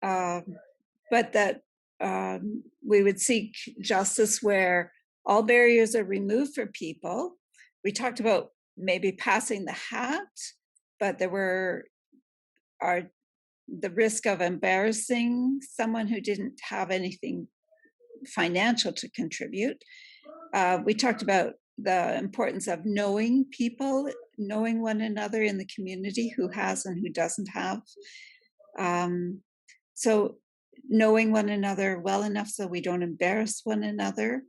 but that we would seek justice where all barriers are removed for people. We talked about maybe passing the hat, but there were the risk of embarrassing someone who didn't have anything financial to contribute. We talked about the importance of knowing people, knowing one another in the community, who has and who doesn't have. So knowing one another well enough so we don't embarrass one another.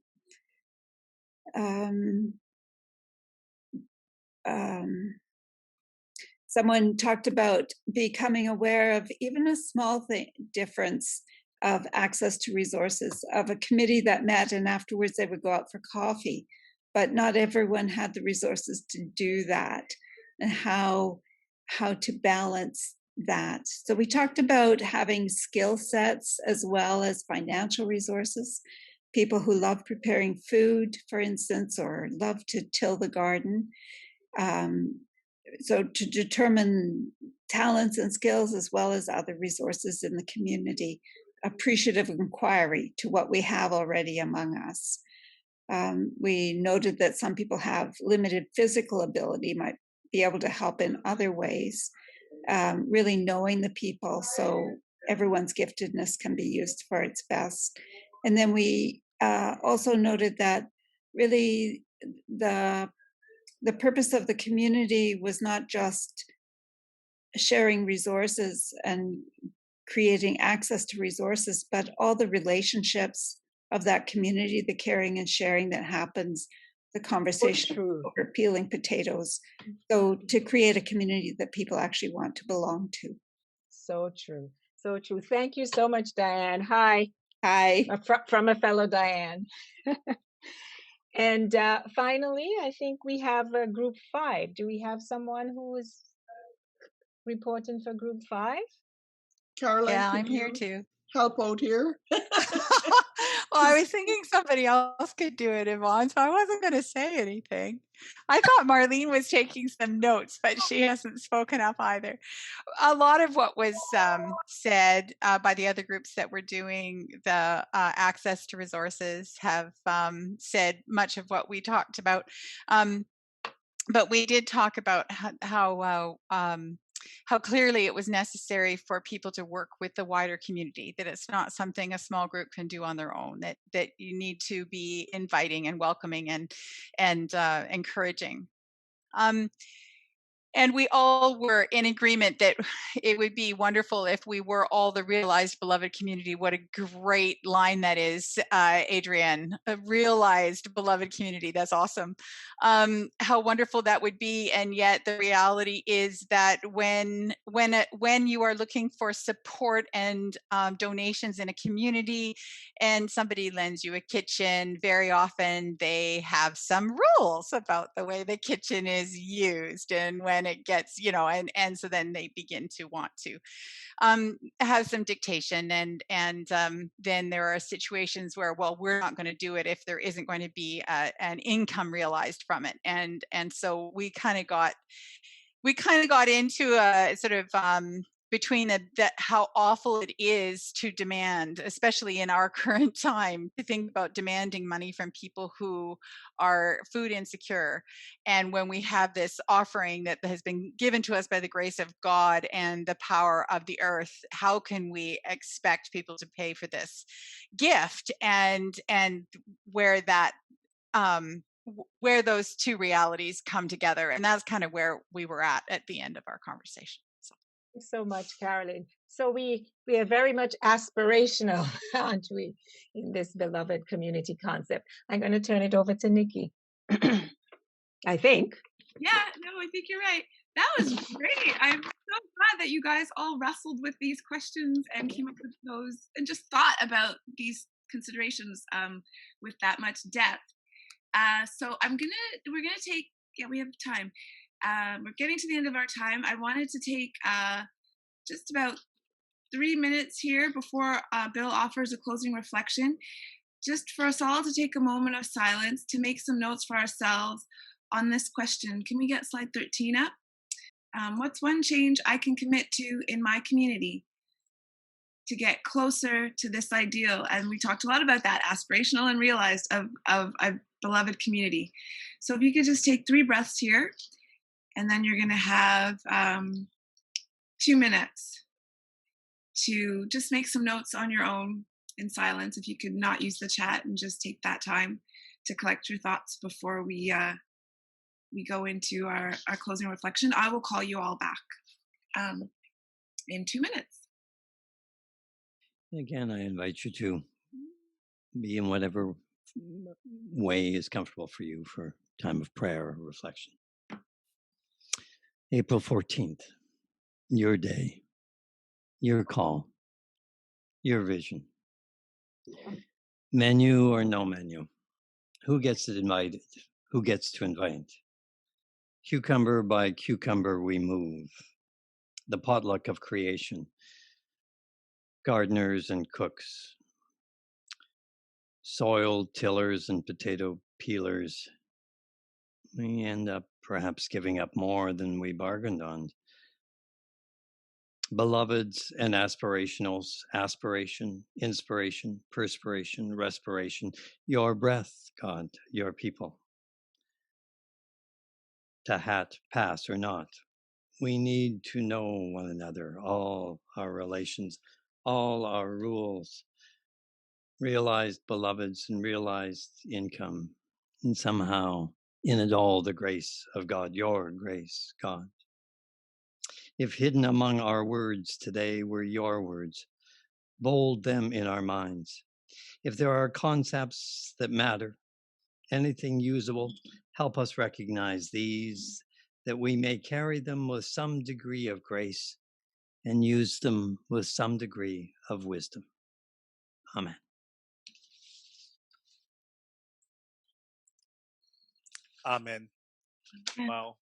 someone talked about becoming aware of even a small difference of access to resources, of a committee that met and afterwards they would go out for coffee, but not everyone had the resources to do that, and how to balance that. So we talked about having skill sets as well as financial resources. People who love preparing food, for instance, or love to till the garden. So to determine talents and skills as well as other resources in the community, appreciative inquiry to what we have already among us. We noted that some people have limited physical ability, might be able to help in other ways. Really knowing the people so everyone's giftedness can be used for its best. And then we also noted that really the purpose of the community was not just sharing resources and creating access to resources, but all the relationships of that community, the caring and sharing that happens, the conversation over peeling potatoes. So to create a community that people actually want to belong to. So true. So true. Thank you so much, Dianne. Hi. Hi. From a fellow Dianne. And finally, I think we have group 5. Do we have someone who is reporting for group 5? Caroline, yeah, I'm here too. Help out here. Well, I was thinking somebody else could do it, Yvonne, so I wasn't going to say anything. I thought Marlene was taking some notes, but she hasn't spoken up either. A lot of what was said by the other groups that were doing the access to resources have said much of what we talked about. But we did talk about how clearly it was necessary for people to work with the wider community, that it's not something a small group can do on their own, that you need to be inviting and welcoming and encouraging. And we all were in agreement that it would be wonderful if we were all the realized beloved community. What a great line that is, Adrienne. A realized beloved community. That's awesome. How wonderful that would be. And yet the reality is that when you are looking for support and donations in a community, and somebody lends you a kitchen, very often they have some rules about the way the kitchen is used and when it gets, and so then they begin to want to have some dictation, and then there are situations where, well, we're not going to do it if there isn't going to be an income realized from it, and so we kind of got into a sort of between that how awful it is to demand, especially in our current time, to think about demanding money from people who are food insecure. And when we have this offering that has been given to us by the grace of God and the power of the earth, how can we expect people to pay for this gift? And where that where those two realities come together. And that's kind of where we were at the end of our conversation. Thanks so much, Caroline. So we are very much aspirational, aren't we, in this beloved community concept. I'm going to turn it over to Niki. I think. Yeah, no, I think you're right. That was great. I'm so glad that you guys all wrestled with these questions and came up with those and just thought about these considerations with that much depth. So we're gonna take, we have time. We're getting to the end of our time. I wanted to take just about 3 minutes here before Bill offers a closing reflection, just for us all to take a moment of silence to make some notes for ourselves on this question. Can we get slide 13 up? What's one change I can commit to in my community to get closer to this ideal? And we talked a lot about that, aspirational and realized, of a beloved community. So if you could just take 3 breaths here, and then you're going to have 2 minutes to just make some notes on your own in silence. If you could not use the chat and just take that time to collect your thoughts before we go into our closing reflection. I will call you all back in 2 minutes. Again, I invite you to be in whatever way is comfortable for you for time of prayer or reflection. April 14th, your day, your call, your vision. Menu or no menu? Who gets invited? Who gets to invite? Cucumber by cucumber we move. The potluck of creation. Gardeners and cooks. Soil tillers and potato peelers. We end up perhaps giving up more than we bargained on. Beloveds and aspirationals, aspiration, inspiration, perspiration, respiration, your breath, God, your people. To hat, pass or not, we need to know one another, all our relations, all our rules, realized beloveds and realized income, and somehow in it all the grace of God, your grace, God. If hidden among our words today were your words, bold them in our minds. If there are concepts that matter, anything usable, help us recognize these, that we may carry them with some degree of grace and use them with some degree of wisdom. Amen. Amen. Wow.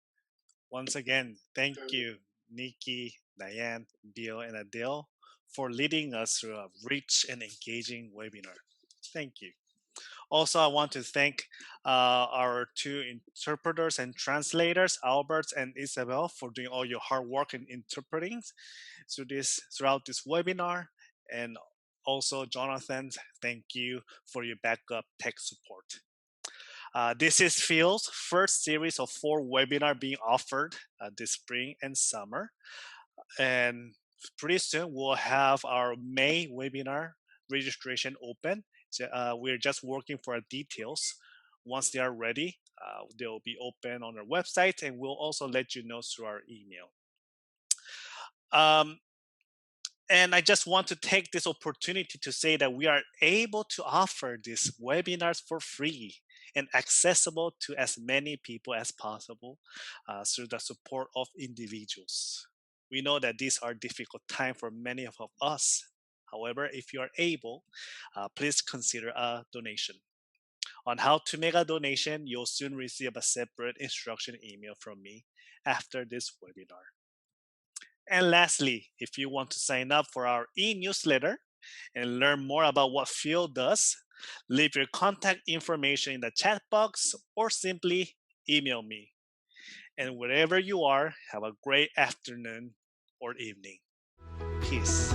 Once again, thank you, Niki, Dianne, Bill, and Adele, for leading us through a rich and engaging webinar. Thank you. Also, I want to thank our two interpreters and translators, Albert and Isabel, for doing all your hard work in interpreting throughout this webinar. And also, Jonathan, thank you for your backup tech support. This is Phil's first series of 4 webinars being offered this spring and summer. And pretty soon we'll have our May webinar registration open. So, we're just working for our details. Once they are ready, they'll be open on our website, and we'll also let you know through our email. And I just want to take this opportunity to say that we are able to offer these webinars for free and accessible to as many people as possible through the support of individuals. We know that these are difficult times for many of us. However, if you are able, please consider a donation. On how to make a donation, you'll soon receive a separate instruction email from me after this webinar. And lastly, if you want to sign up for our e-newsletter and learn more about what Phil does, leave your contact information in the chat box or simply email me. And wherever you are, have a great afternoon or evening. Peace.